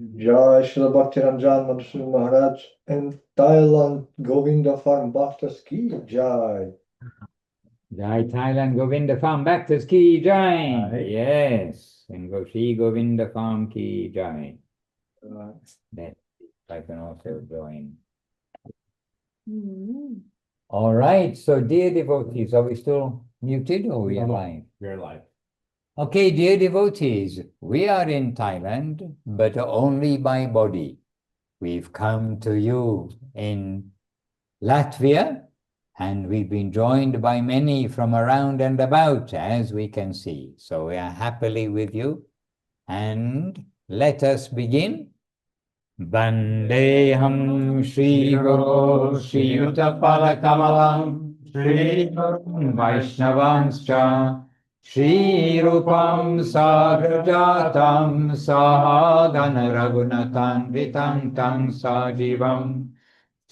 Jai Srila Bhaktiranjan Madhusudan Maharaj in Thailand, Govinda Farm Bhaktas Ki Jai. Jai Thailand Govinda Farm Bhaktas Ki Jai. Yes, and Goshi Govinda Farm Ki Jai. That I can also join. All right, so dear devotees, are we still muted or are we live? We're live. Okay, dear devotees, we are in Thailand, but only by body. We've come to you in Latvia, and we've been joined by many from around and about, as we can see. So we are happily with you. And let us begin. Vandeham Shri Guru Shri Yuttapala Kamalam Shri Guru Vaishnavanscha Shri Rupam Sagrajatam Sahagana Raghunathan Vitam Tam Sajivam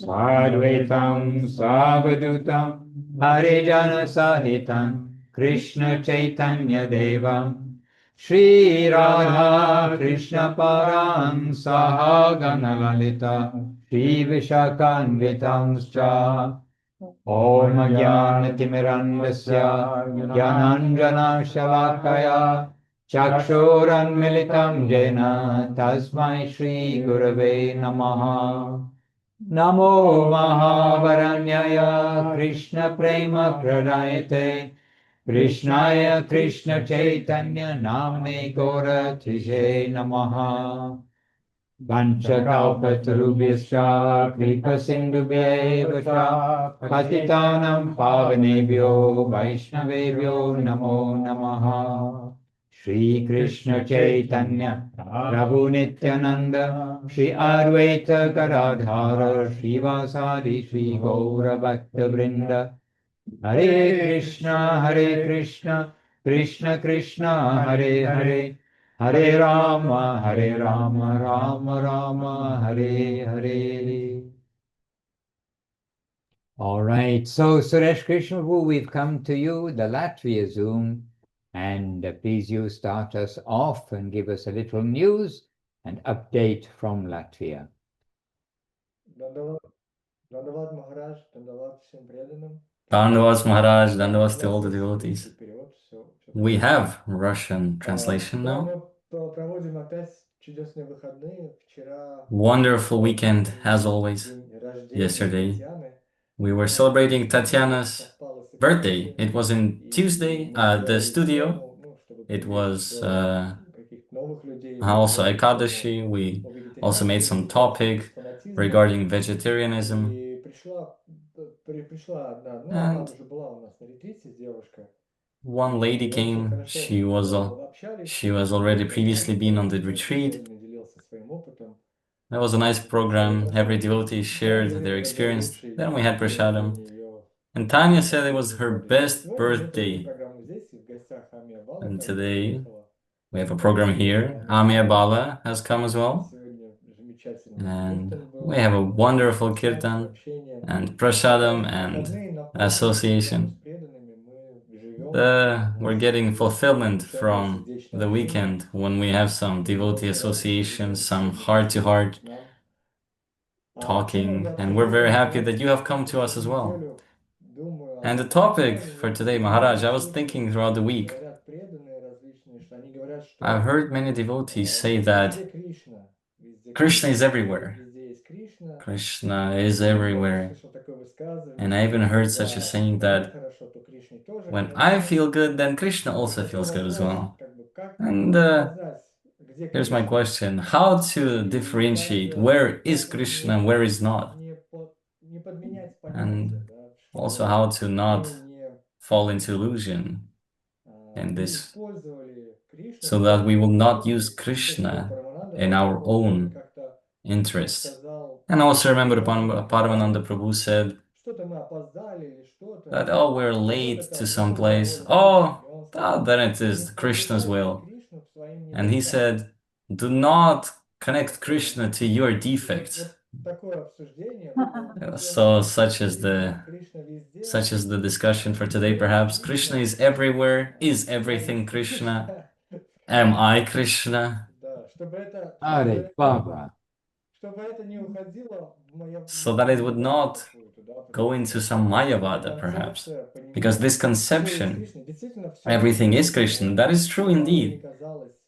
Sadvaitam Savadutam Harijana Sahitam Krishna Chaitanya Devam Shri Radha Krishna Param Sahagana Lalita Shri Vishakhanvitanscha Om Jnanatimirandasya Jnananjana Shalakaya Chakshuran Militam Jena Tasmai Shri Gurave Namaha Namo Mahavaranyaya Krishna Prema Pradayate Krishnaya Krishna Chaitanya Namne Gora Tije Namaha Vanchakalpatarubhyascha Kripa Sindhubhyeva Patitanam Pavanebhyo Vaishnavebhyo Namo Namaha Shri Krishna Chaitanya Prabhu Nityananda Shri Advaita Gadadhara Shri Vasadi Shri Gaura Bhakta Vrinda Hare Krishna, Krishna Krishna, Hare Hare, Hare Rama, Rama Rama, Hare Hare. All right, so Suresh Krishnavu, we've come to you, the Latvia Zoom, and please you start us off and give us a little news and update from Latvia. Dandavat Maharaj, Dandavat всем преданным. Dandavats Maharaj, Dandavats to all the devotees. We have Russian translation now. Wonderful weekend as always. Yesterday we were celebrating Tatiana's birthday. It was in Tuesday at the studio. It was also Ekadashi. We also made some topic regarding vegetarianism. And one lady came. She was already previously been on the retreat. That was a nice program. Every devotee shared their experience. Then we had prasadam. And Tanya said it was her best birthday. And today we have a program here. Mayavada has come as well. And we have a wonderful kirtan and prasadam and association. We're getting fulfillment from the weekend when we have some devotee association, some heart-to-heart talking, and we're very happy that you have come to us as well. And the topic for today, Maharaj, I was thinking throughout the week, I've heard many devotees say that Krishna is everywhere. Krishna is everywhere. And I even heard such a saying that when I feel good, then Krishna also feels good as well. And here's my question. How to differentiate where is Krishna and where is not? And also how to not fall into illusion in this, so that we will not use Krishna in our own interest. And I also remember Paramananda Prabhu said that, oh, we're late to some place. Oh, then it is Krishna's will. And he said, do not connect Krishna to your defects. So such is the discussion for today, perhaps. Krishna is everywhere. Is everything Krishna? Am I Krishna? Hare Baba. So that it would not go into some Mayavada, perhaps. Because this conception, everything is Krishna, that is true indeed.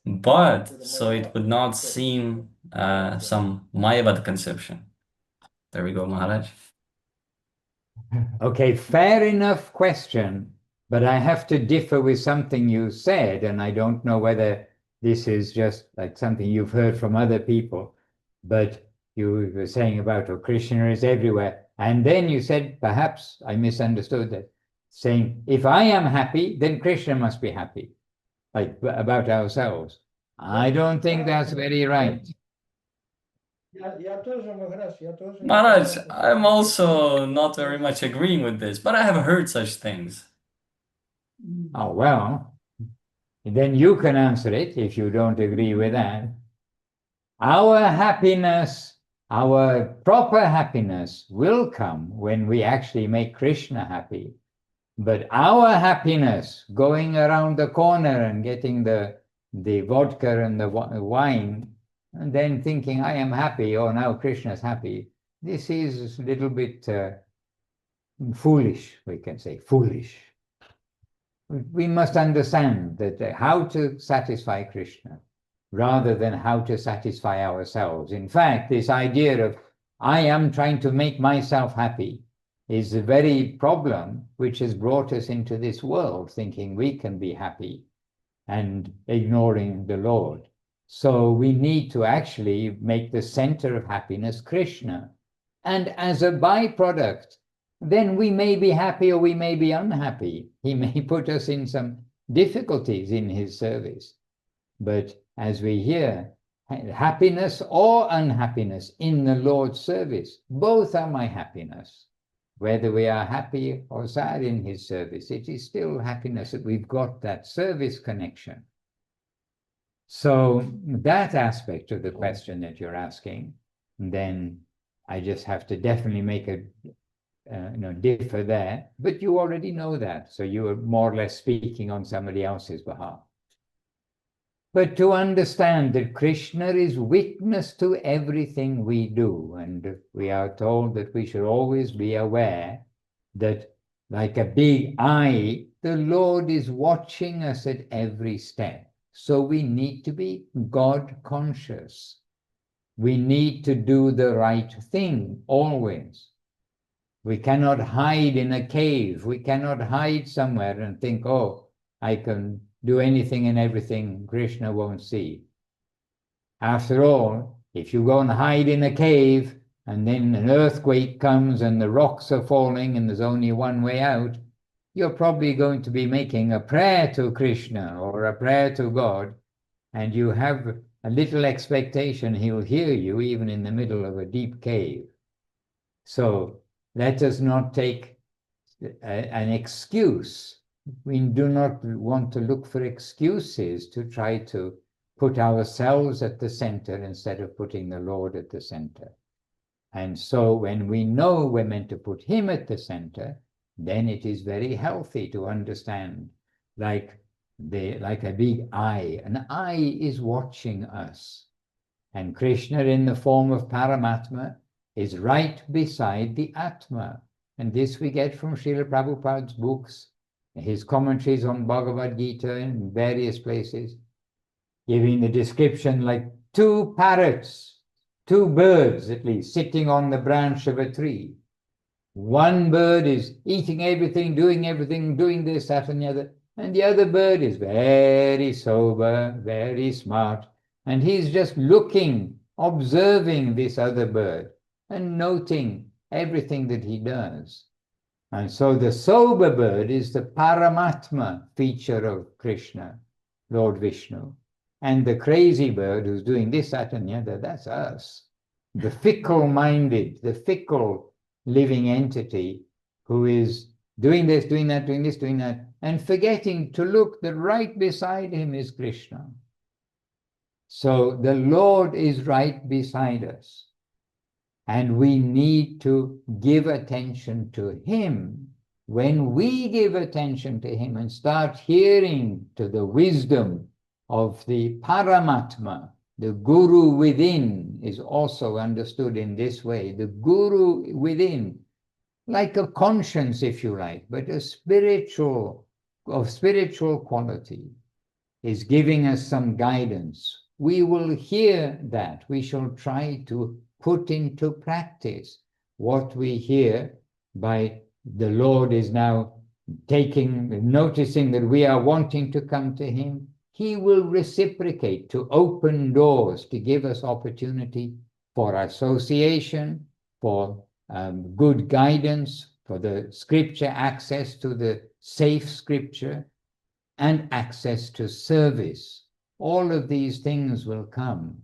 But, so it would not seem some Mayavada conception. There we go, Maharaj. Okay, fair enough question, but I have to differ with something you said, and I don't know whether this is just like something you've heard from other people, but you were saying about, oh, Krishna is everywhere. And then you said, perhaps I misunderstood that, saying, if I am happy, then Krishna must be happy, like about ourselves. I don't think that's very right. Maharaj, I'm also not very much agreeing with this, but I have heard such things. Oh, well, then you can answer it if you don't agree with that. Our happiness, our proper happiness will come when we actually make Krishna happy. But our happiness, going around the corner and getting the vodka and the wine, and then thinking, I am happy, or now Krishna's happy, this is a little bit foolish, we can say, foolish. We must understand that how to satisfy Krishna rather than how to satisfy ourselves. In fact, this idea of I am trying to make myself happy is the very problem which has brought us into this world, thinking we can be happy and ignoring the Lord. So we need to actually make the center of happiness Krishna. And as a byproduct, then we may be happy or we may be unhappy. He may put us in some difficulties in his service. But as we hear, happiness or unhappiness in the Lord's service, both are my happiness. Whether we are happy or sad in his service, it is still happiness that we've got that service connection. So that aspect of the question that you're asking, then I just have to definitely make a differ there, but you already know that, so you are more or less speaking on somebody else's behalf. But to understand that Krishna is witness to everything we do, and we are told that we should always be aware that, like a big eye, the Lord is watching us at every step. So we need to be God conscious. We need to do the right thing always. We cannot hide in a cave. We cannot hide somewhere and think, oh, I can do anything and everything, Krishna won't see. After all, if you go and hide in a cave and then an earthquake comes and the rocks are falling and there's only one way out, you're probably going to be making a prayer to Krishna or a prayer to God, and you have a little expectation he'll hear you even in the middle of a deep cave. So let us not take an excuse. We do not want to look for excuses to try to put ourselves at the center instead of putting the Lord at the center. And so when we know we're meant to put him at the center, then it is very healthy to understand, like a big eye. An eye is watching us. And Krishna in the form of Paramatma is right beside the Atma. And this we get from Srila Prabhupada's books, his commentaries on Bhagavad Gita in various places, giving the description like two parrots, two birds at least, sitting on the branch of a tree. One bird is eating everything, doing this, that, and the other. And the other bird is very sober, very smart. And he's just looking, observing this other bird and noting everything that he does. And so the sober bird is the Paramatma feature of Krishna, Lord Vishnu. And the crazy bird who's doing this, that, and the other, that's us. The fickle-minded, the fickle living entity who is doing this, doing that, doing this, doing that, and forgetting to look that right beside him is Krishna. So the Lord is right beside us. And we need to give attention to him. When we give attention to him and start hearing to the wisdom of the Paramatma, The guru within is also understood in this way. The guru within, like a conscience, if you like, but of spiritual quality, is giving us some guidance. We will hear that. We shall try to put into practice what we hear by the Lord is now noticing that we are wanting to come to him. He will reciprocate to open doors, to give us opportunity for association, for good guidance, for the scripture, access to the safe scripture, and access to service. All of these things will come.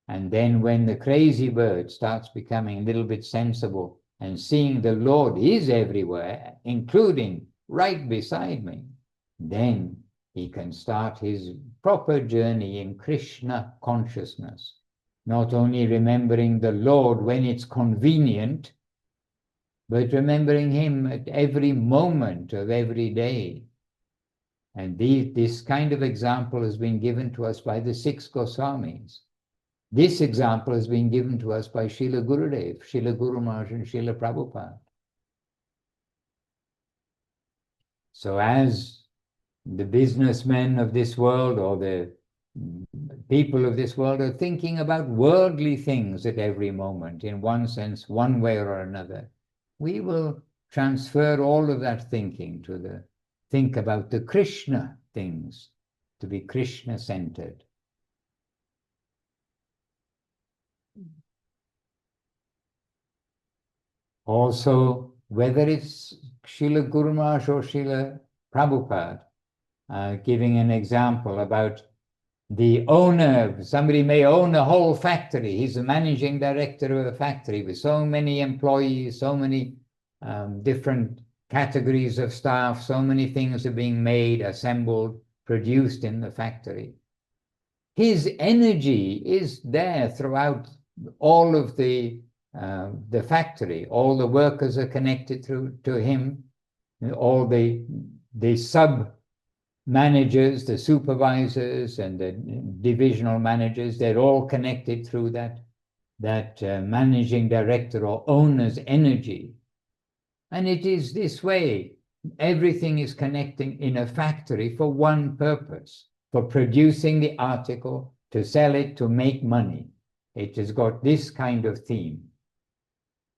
And then when the crazy bird starts becoming a little bit sensible and seeing the Lord is everywhere, including right beside me, then he can start his proper journey in Krishna consciousness, not only remembering the Lord when it's convenient, but remembering him at every moment of every day. And this kind of example has been given to us by the 6 Goswamis. This example has been given to us by Srila Gurudev, Srila Guru Maharaj, and Srila Prabhupada. So as the businessmen of this world or the people of this world are thinking about worldly things at every moment, in one sense, one way or another, we will transfer all of that thinking to think about the Krishna things, to be Krishna-centered. Also, whether it's Srila Guru Maharaj or Srila Prabhupada, giving an example about the owner. Somebody may own a whole factory. He's the managing director of a factory with so many employees, so many different categories of staff, so many things are being made, assembled, produced in the factory. His energy is there throughout all of the factory. All the workers are connected to him. All the sub-managers, the supervisors, and the divisional managers, they're all connected through that managing director or owner's energy. And it is this way. Everything is connecting in a factory for one purpose, for producing the article, to sell it, to make money. It has got this kind of theme.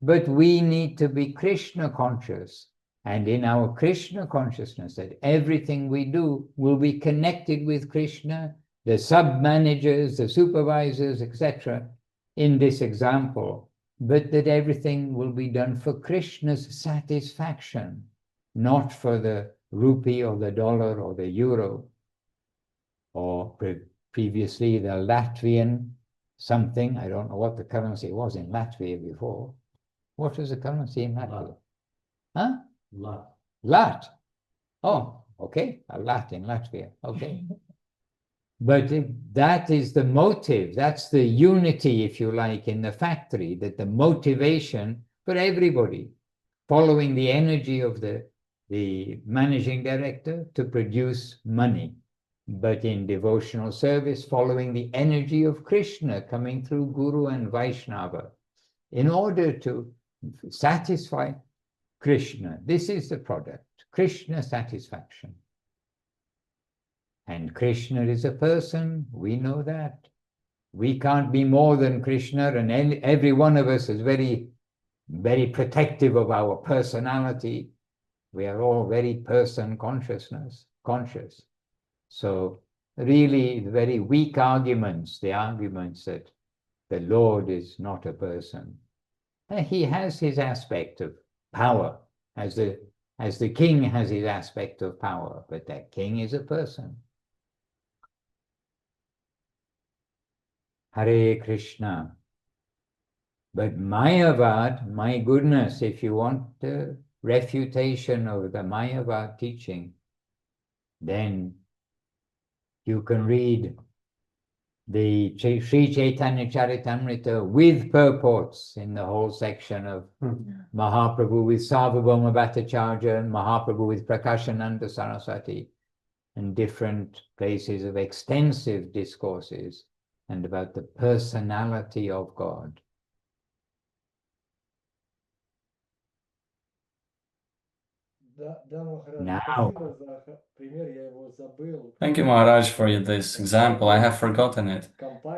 But we need to be Krishna conscious, and in our Krishna consciousness, that everything we do will be connected with Krishna, the sub-managers, the supervisors, etc., in this example, but that everything will be done for Krishna's satisfaction, not for the rupee or the dollar or the euro, or previously the Latvian something. I don't know what the currency was in Latvia before. What was the currency in Latvia? Huh? Lat. Oh, okay, a Lat in Latvia, okay. But that is the motive, that's the unity, if you like, in the factory, that the motivation for everybody, following the energy of the managing director to produce money, but in devotional service, following the energy of Krishna coming through Guru and Vaishnava, in order to satisfy Krishna. This is the product, Krishna satisfaction. And Krishna is a person, we know that. We can't be more than Krishna, and every one of us is very, very protective of our personality. We are all very person conscious. So really very weak arguments, the arguments that the Lord is not a person. He has his aspect of power, as the king has his aspect of power, but that king is a person. Hare Krishna. But Mayavad, my goodness, if you want the refutation of the Mayavad teaching, then you can read the Sri Chaitanya Charitamrita with purports in the whole section of Mahaprabhu with Sarvabhauma Bhattacharya and Mahaprabhu with Prakashananda Saraswati, and different places of extensive discourses and about the personality of God. Now, Thank you, Maharaj, for this example. I have forgotten it.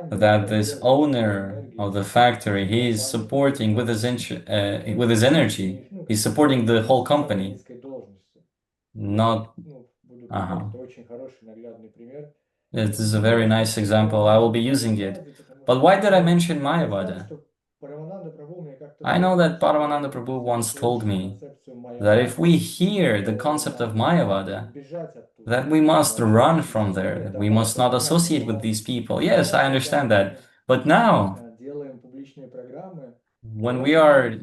That this owner of the factory, he is supporting with his energy. He's supporting the whole company. Not. This is a very nice example. I will be using it. But why did I mention Mayavada? I know that Paramananda Prabhu once told me that if we hear the concept of Mayavada, that we must run from there, that we must not associate with these people. Yes, I understand that. But now, when we are,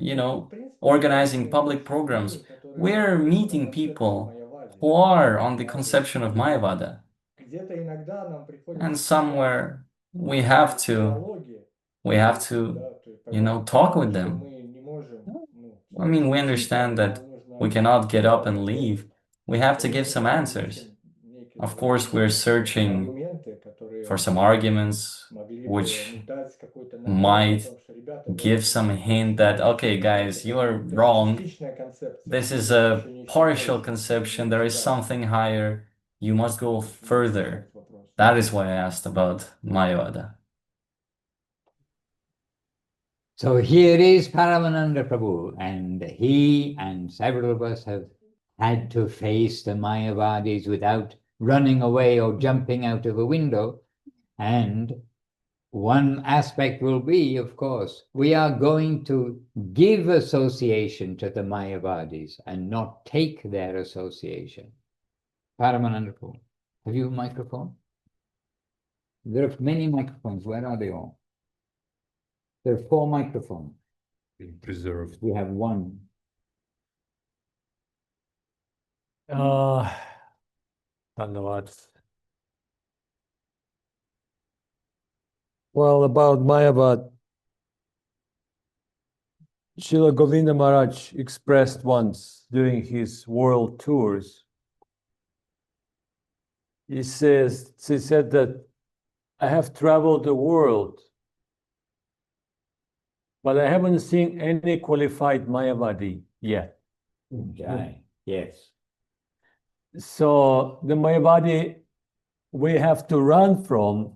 organizing public programs, we're meeting people who are on the conception of Mayavada. And somewhere we have to, talk with them. I mean, we understand that we cannot get up and leave. We have to give some answers. Of course, we're searching for some arguments which might give some hint that, okay, guys, you are wrong. This is a partial conception. There is something higher. You must go further. That is why I asked about Mayavada. So here is Paramananda Prabhu, and he and several of us have had to face the Mayavadis without running away or jumping out of a window. And one aspect will be, of course, we are going to give association to the Mayavadis and not take their association. Paramananda Prabhu, have you a microphone? There are many microphones. Where are they all? There are 4 microphones. Being preserved. We have 1. Dhanyavad. Well, about Mayavad, Srila Govinda Maharaj expressed once during his world tours. He said that I have traveled the world, but I haven't seen any qualified Mayavadi yet. Okay. Yes. So the Mayavadi we have to run from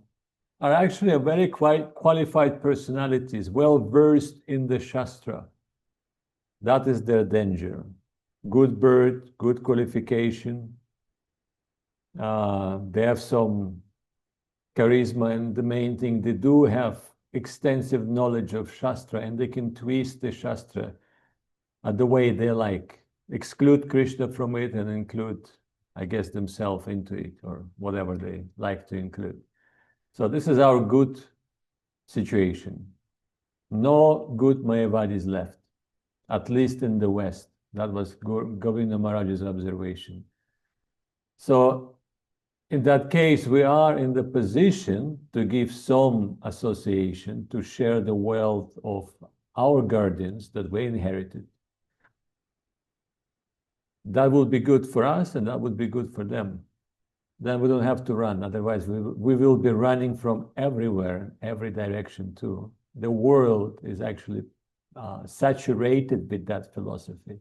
are actually a very quite qualified personalities, well versed in the Shastra. That is their danger. Good birth, good qualification. They have some charisma, and the main thing, they do have extensive knowledge of Shastra, and they can twist the Shastra the way they like. Exclude Krishna from it and include, I guess, themselves into it, or whatever they like to include. So this is our good situation. No good Mayavadis left, at least in the West. That was Govinda Maharaj's observation. So in that case, we are in the position to give some association, to share the wealth of our guardians that we inherited. That would be good for us, and that would be good for them. Then we don't have to run. Otherwise, we will be running from everywhere, every direction too. The world is actually saturated with that philosophy.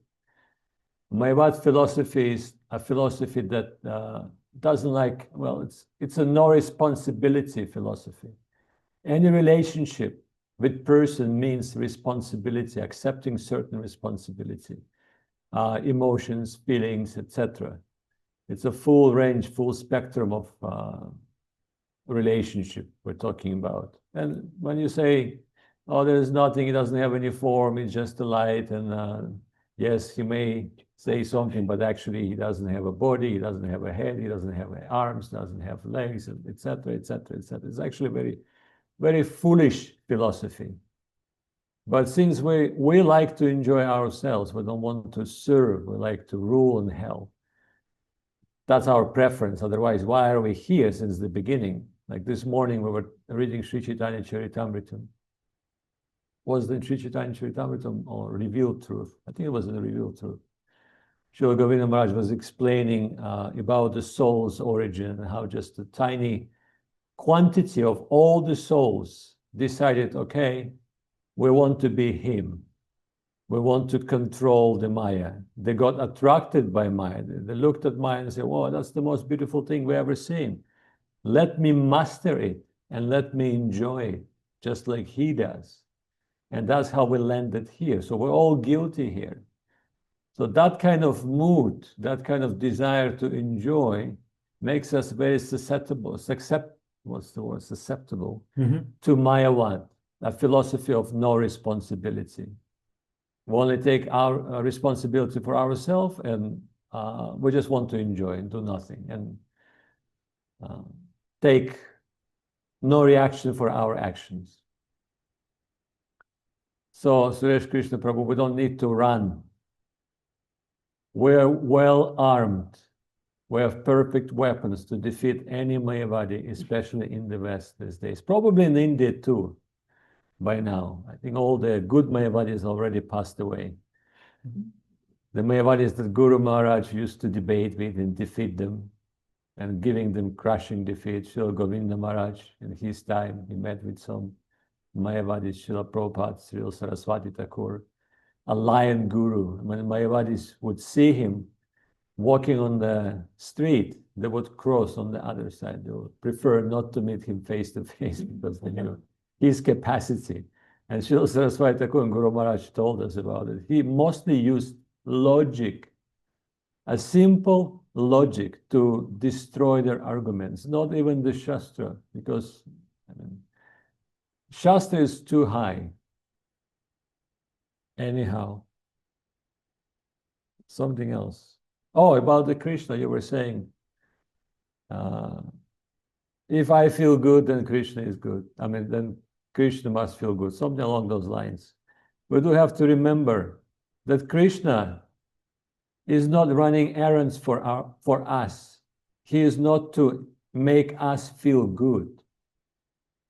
Mayavad philosophy is a philosophy that doesn't like, well, it's a no responsibility philosophy. Any relationship with person means responsibility, accepting certain responsibility, emotions, feelings, etc. It's a full range, full spectrum of relationship we're talking about. And when you say, oh, there's nothing, it doesn't have any form, it's just a light, and yes, he may say something, but actually he doesn't have a body, he doesn't have a head, he doesn't have arms, doesn't have legs, etc., etc., etc. It's actually very, very foolish philosophy. But since we like to enjoy ourselves, we don't want to serve, we like to rule in hell. That's our preference. Otherwise, why are we here since the beginning? Like this morning, we were reading Sri Chaitanya Charitamrita. Was it Sri Chaitanya Charitamrita or Revealed Truth? I think it was in the Revealed Truth. Srila Govinda Maharaj was explaining about the soul's origin and how just a tiny quantity of all the souls decided, okay, we want to be him. We want to control the Maya. They got attracted by Maya. They looked at Maya and said, "Wow, that's the most beautiful thing we ever seen. Let me master it and let me enjoy it, just like he does." And that's how we landed here. So we're all guilty here. So that kind of mood, that kind of desire to enjoy makes us very susceptible, susceptible to Mayavad, a philosophy of no responsibility. We only take our responsibility for ourselves, and we just want to enjoy and do nothing, and take no reaction for our actions. So, Suresh Krishna Prabhu, we don't need to run. We're well armed. We have perfect weapons to defeat any Mayavadi, especially in the West these days. Probably in India too, by now. I think all the good Mayavadis already passed away. The Mayavadis that Guru Maharaj used to debate with and defeat them, and giving them crushing defeat. Srila Govinda Maharaj, in his time, he met with some Mayavadis, Srila Prabhupada, Srila Saraswati Thakur, a lion guru. When Mayavadis would see him walking on the street, they would cross on the other side. They would prefer not to meet him face to face because they knew his capacity. And Srila Saraswati Thakur and Guru Maharaj told us about it. He mostly used logic, a simple logic, to destroy their arguments, not even the Shastra, because Shastra is too high. Anyhow, something else. Oh, about the Krishna, you were saying, if I feel good, then Krishna is good. Then Krishna must feel good, something along those lines. We do have to remember that Krishna is not running errands for us. He is not to make us feel good.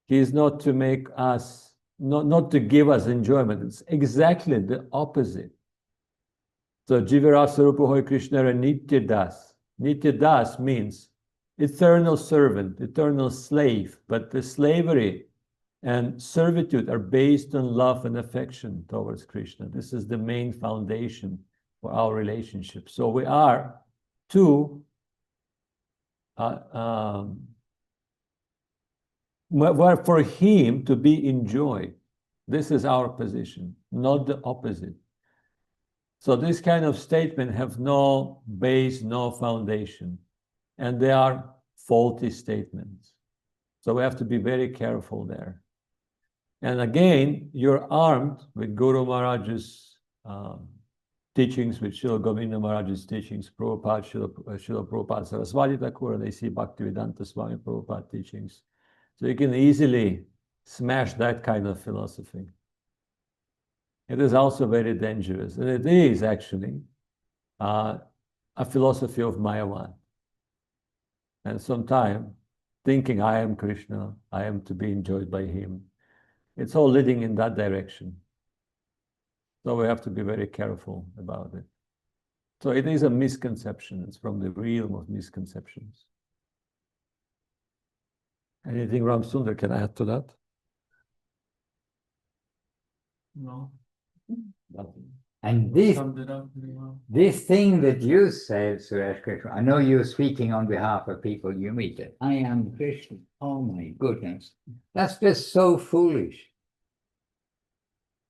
He is not to make us, not to give us enjoyment. It's exactly the opposite. So Jivarasa Rupa Hoy Krishna Nitya Das. Nitya Das means eternal servant, eternal slave, but the slavery and servitude are based on love and affection towards Krishna. This is the main foundation for our relationship. So we are to for him to be enjoyed. This is our position, not the opposite. So this kind of statement have no base, no foundation, and they are faulty statements. So we have to be very careful there. And again, you're armed with Guru Maharaj's teachings, with Srila Govinda Maharaj's teachings, Prabhupada, Srila Prabhupada Saraswati Thakur, and they see Bhaktivedanta Swami Prabhupada teachings. So you can easily smash that kind of philosophy. It is also very dangerous, and it is actually a philosophy of Mayavada. And sometimes thinking I am Krishna, I am to be enjoyed by him, it's all leading in that direction. So we have to be very careful about it. So it is a misconception. It's from the realm of misconceptions. Anything Ram Sundar can add to that? No. Nothing. And Summed it up pretty well. this thing that you said, Suresh Krishna, I know you're speaking on behalf of people you meet. I am Krishna. Oh my goodness. That's just so foolish.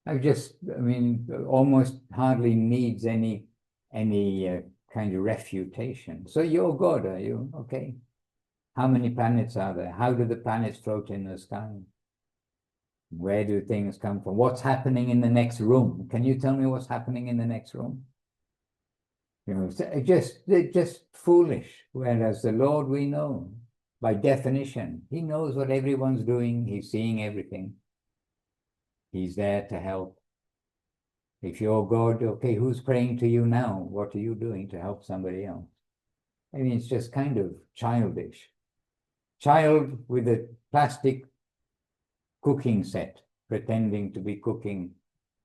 Almost hardly needs any kind of refutation. So you're God, are you? Okay. How many planets are there? How do the planets float in the sky? Where do things come from? What's happening in the next room? Can you tell me what's happening in the next room? Just foolish. Whereas the Lord, we know, by definition, he knows what everyone's doing. He's seeing everything. He's there to help. If you're God, okay, who's praying to you now? What are you doing to help somebody else? It's just kind of childish. Child with a plastic cooking set, pretending to be cooking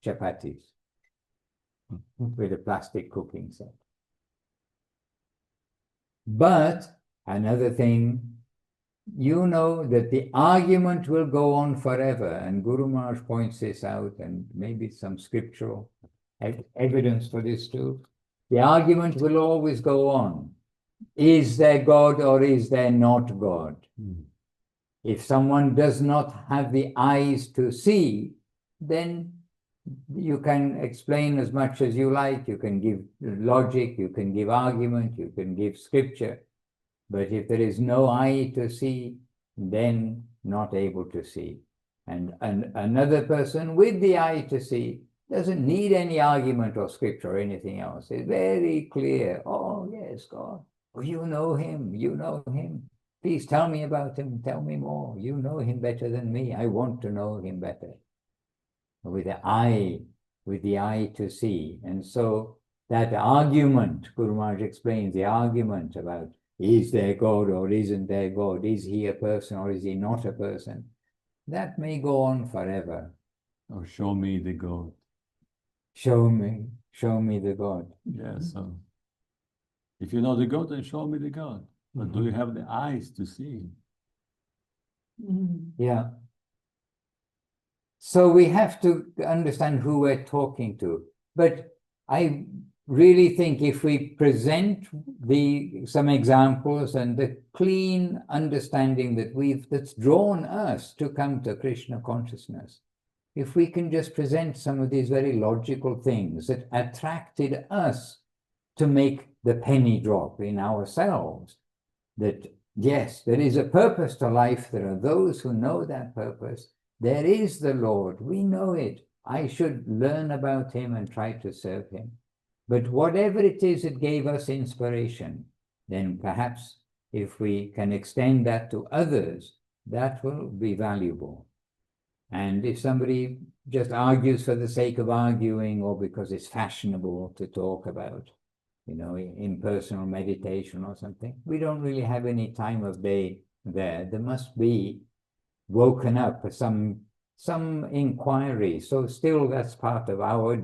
chapatis with a plastic cooking set. But another thing you know that the argument will go on forever, and Guru Maharaj points this out, and maybe some scriptural evidence for this too. The argument will always go on. Is there God or is there not God? If someone does not have the eyes to see, then you can explain as much as you like. You can give logic, you can give argument, you can give scripture. But if there is no eye to see, then not able to see. And another person with the eye to see doesn't need any argument or scripture or anything else. It's very clear. Oh, yes, God. Oh, you know him. You know him. Please tell me about him. Tell me more. You know him better than me. I want to know him better. With the eye to see. And so that argument, Guru Maharaj explains the argument about is there God or isn't there God? Is he a person or is he not a person? That may go on forever. Or show me the God. Show me the God. Yeah, so if you know the God, then show me the God. But do you have the eyes to see? Yeah. So we have to understand who we're talking to. But I really think if we present some examples and the clean understanding that's drawn us to come to Krishna consciousness, if we can just present some of these very logical things that attracted us to make the penny drop in ourselves, that yes, there is a purpose to life, there are those who know that purpose, there is the Lord, we know it, I should learn about him and try to serve him. But whatever it is that gave us inspiration, then perhaps if we can extend that to others, that will be valuable. And if somebody just argues for the sake of arguing or because it's fashionable to talk about, impersonal meditation or something, we don't really have any time of day there. There must be woken up for some inquiry. So still that's part of our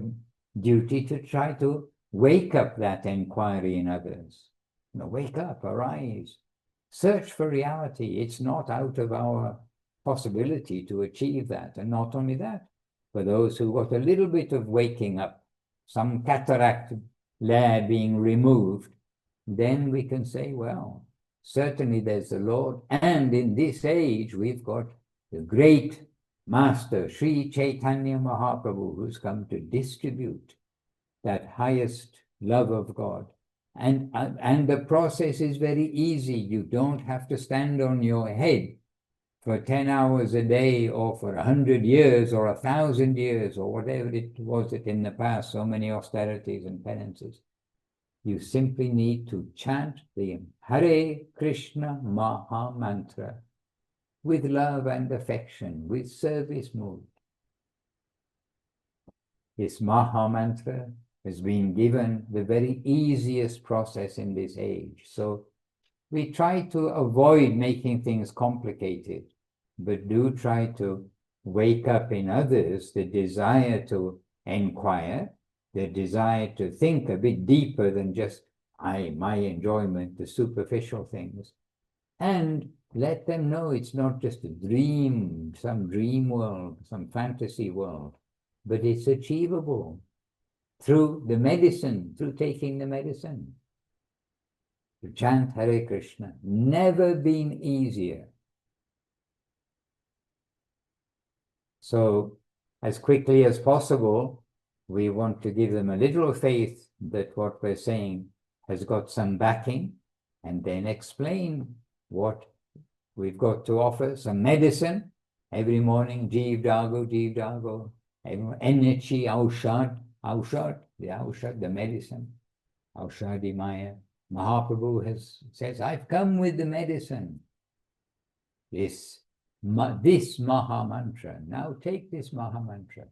duty to try to wake up that inquiry in others. Wake up, arise, search for reality. It's not out of our possibility to achieve that. And not only that, for those who got a little bit of waking up, some cataract layer being removed, then we can say, well, certainly there's the Lord. And in this age, we've got the great Master, Sri Chaitanya Mahaprabhu, who's come to distribute that highest love of God. And the process is very easy. You don't have to stand on your head for 10 hours a day or for 100 years or 1,000 years or whatever it was that in the past, so many austerities and penances. You simply need to chant the Hare Krishna Maha Mantra with love and affection, with service mood. This Maha Mantra has been given the very easiest process in this age. So we try to avoid making things complicated, but do try to wake up in others the desire to inquire, the desire to think a bit deeper than just my enjoyment, the superficial things, and let them know it's not just a dream, some dream world, some fantasy world, but it's achievable through the medicine, through taking the medicine. To chant Hare Krishna, never been easier. So, as quickly as possible, we want to give them a little faith that what we're saying has got some backing, and then explain what we've got to offer, some medicine. Every morning, Jeev Dago, energy, Aushad, the medicine, Aushadi Maya. Mahaprabhu says, I've come with the medicine. This Maha Mantra. Now take this Maha Mantra.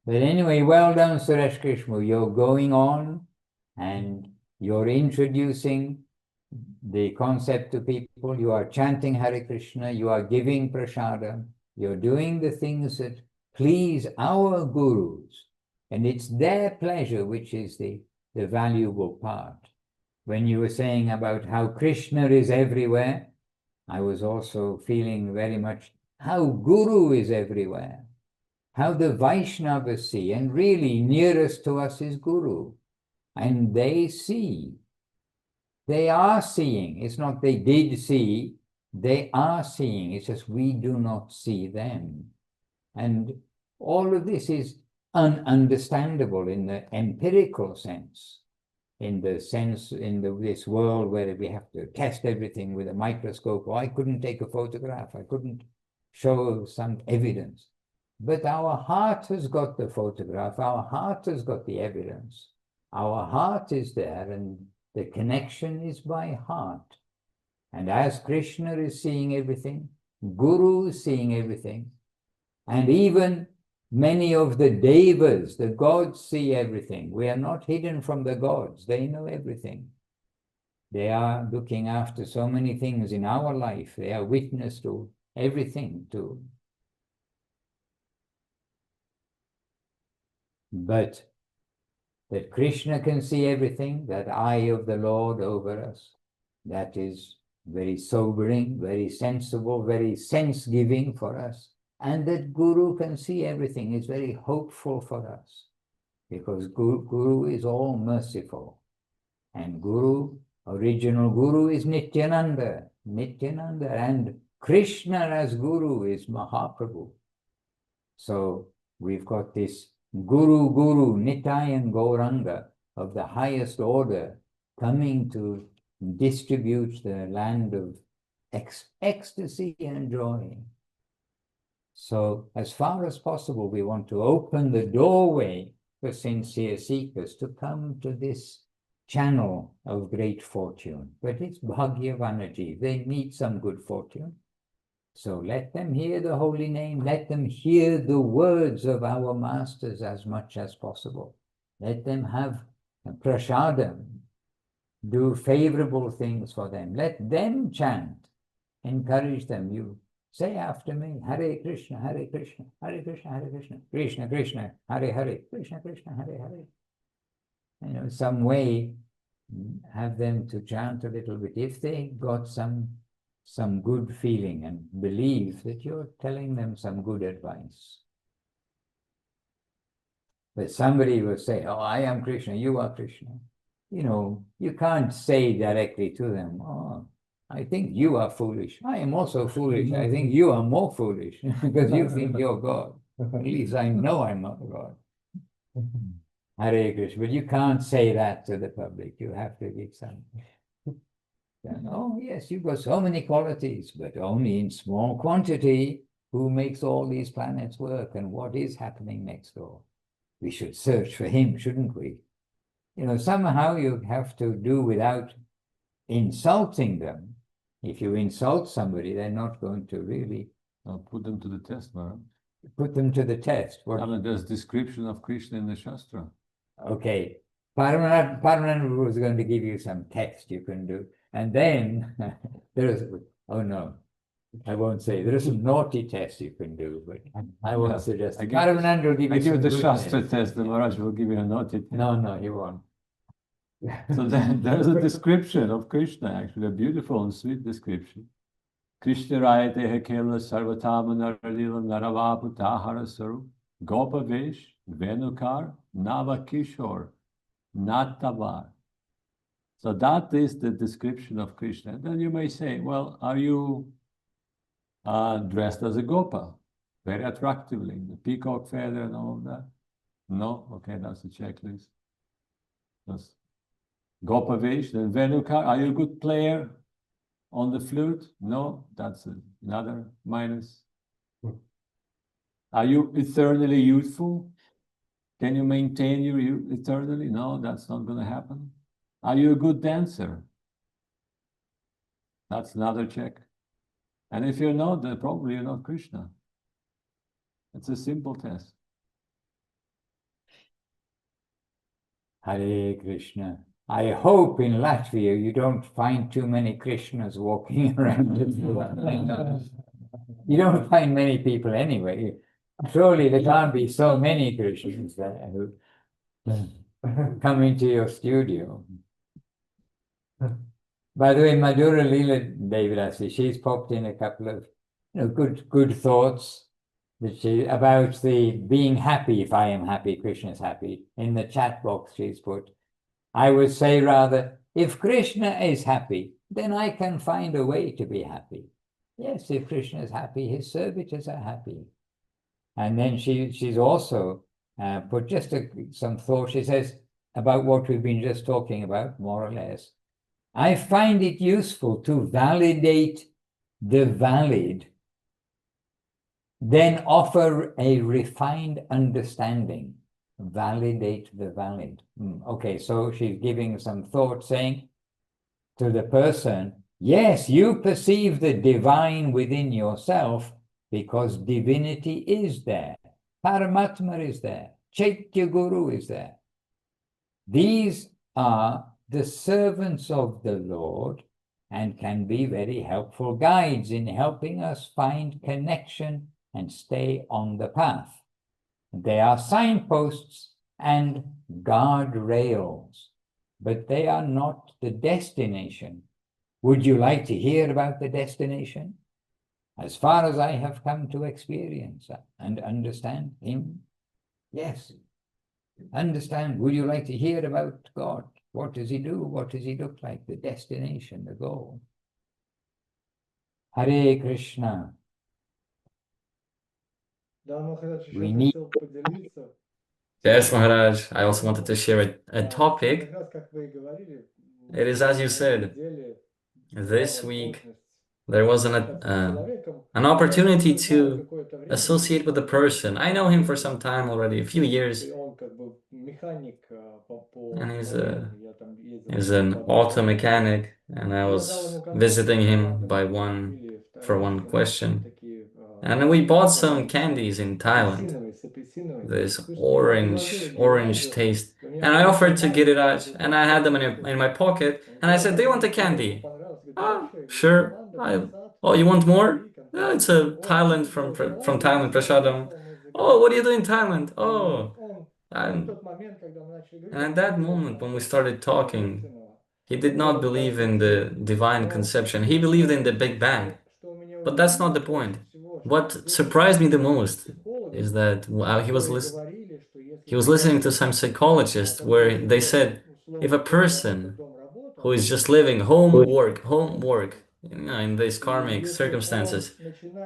But anyway, well done, Suresh Krishna. You're going on and you're introducing the concept to people. You are chanting Hare Krishna. You are giving prasadam. You're doing the things that please our gurus. And it's their pleasure which is the valuable part. when you were saying about how Krishna is everywhere, I was also feeling very much how Guru is everywhere, how the Vaishnavas see, and really nearest to us is Guru. And they see. They are seeing. It's not they did see, they are seeing. It's just we do not see them. And all of this is ununderstandable in the empirical sense, in the sense in this world where we have to test everything with a microscope. Oh, I couldn't take a photograph. I couldn't show some evidence. But our heart has got the photograph. Our heart has got the evidence. Our heart is there, and the connection is by heart. And as Krishna is seeing everything, Guru is seeing everything, and even many of the devas, the gods, see everything. We are not hidden from the gods. They know everything. They are looking after so many things in our life. They are witness to everything too. But that Krishna can see everything, that eye of the Lord over us, that is very sobering, very sensible, very sense-giving for us. And that Guru can see everything is very hopeful for us, because Guru is all merciful. And Guru, original Guru, is Nityananda, and Krishna as Guru is Mahaprabhu. So we've got this Guru, Nitai and Gauranga of the highest order coming to distribute the land of ecstasy and joy. So as far as possible, we want to open the doorway for sincere seekers to come to this channel of great fortune. But it's Bhagavanaji. They need some good fortune. So let them hear the holy name. Let them hear the words of our masters as much as possible. Let them have prasadam. Do favorable things for them. Let them chant. Encourage them. You say after me, Hare Krishna, Hare Krishna, Hare Krishna, Hare Krishna, Krishna Krishna, Hare Hare, Krishna Krishna, Hare Hare. You know, some way, have them to chant a little bit. If they got some good feeling and believe that you're telling them some good advice. But somebody will say, oh, I am Krishna, you are Krishna. You know, you can't say directly to them, oh, I think you are foolish. I am also foolish. I think you are more foolish because you think you're God. At least I know I'm not God. Hare Krishna. But you can't say that to the public. You have to give some. Oh, yes, you've got so many qualities, but only in small quantity. Who makes all these planets work, and what is happening next door? We should search for him, shouldn't we? You know, somehow you have to do without insulting them. If you insult somebody, they're not going to really... Put them to the test, Maharaj. Put them to the test. There's description of Krishna in the Shastra. Okay. Paramananda was going to give you some text you can do. And then there is, oh no, I won't say. There are some naughty tests you can do, but I won't suggest. Paramananda will give you some the good Shastra tests. test, the Maharaj will give you a naughty test. No, he won't. So then there's a description of Krishna, actually, a beautiful and sweet description. Krishna Rayate Hekela Sarvatama Naralila Naravapu Tahara Saru Gopavesh Venukar Navakishor Natavar. So that is the description of Krishna. And then you may say, well, are you dressed as a Gopa? Very attractively, the peacock feather and all of that? No? Okay, that's the checklist. That's Gopavesh. Then Venukar, are you a good player on the flute? No, that's another minus. Are you eternally youthful? Can you maintain your youth eternally? No, that's not going to happen. Are you a good dancer? That's another check. And if you're not, then probably you're not Krishna. It's a simple test. Hare Krishna. I hope in Latvia you don't find too many Krishnas walking around. You don't find many people anyway. Surely there can't be so many Krishnas there who come into your studio. By the way, Madhura Leela Devidasi, she's popped in a couple of good thoughts that about the being happy. If I am happy, Krishna is happy. In the chat box she's put, I would say rather, if Krishna is happy, then I can find a way to be happy. Yes, if Krishna is happy, his servitors are happy. And then she's also put just some thought. She says about what we've been just talking about, more or less. I find it useful to validate the valid, then offer a refined understanding. Validate the valid. Okay, so she's giving some thought, saying to the person, yes, you perceive the divine within yourself because divinity is there. Paramatma is there. Chaitya Guru is there. These are the servants of the Lord and can be very helpful guides in helping us find connection and stay on the path. They are signposts and guardrails, but they are not the destination. Would you like to hear about the destination? As far as I have come to experience and understand him, yes. Understand, would you like to hear about God? What does he do? What does he look like? The destination, the goal. Hare Krishna. We need. Yes, Maharaj. I also wanted to share a topic. It is as you said. This week there was an opportunity to associate with a person. I know him for some time already, a few years. And he's an auto mechanic, and I was visiting him for one question. And we bought some candies in Thailand. This orange taste. And I offered to get it out, and I had them in my pocket, and I said, do you want a candy? Oh, sure. Oh, you want more? Yeah, it's a Thailand from Thailand, Prasadam. Oh, what do you do in Thailand? Oh, and at that moment when we started talking, he did not believe in the divine conception. He believed in the Big Bang. But that's not the point. What surprised me the most is that he was listening to some psychologist where they said if a person who is just living home, work, in these karmic circumstances,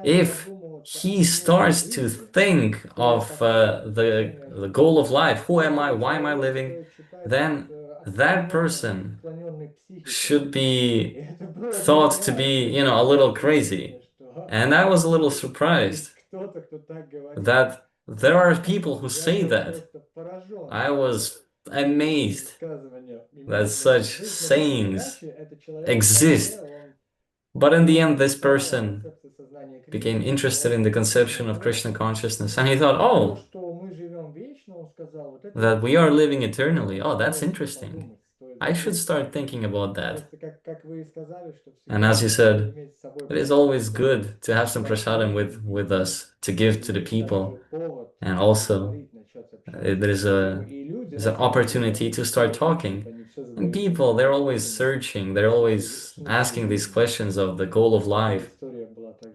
if he starts to think of the goal of life, who am I, why am I living, then that person should be thought to be, a little crazy. And I was a little surprised that there are people who say that. I was amazed that such sayings exist. But in the end, this person became interested in the conception of Krishna consciousness, and he thought, oh, that we are living eternally. Oh, that's interesting. I should start thinking about that. And as you said, it is always good to have some prasadam with us to give to the people. And also, there's an opportunity to start talking. And people, they're always searching, they're always asking these questions of the goal of life.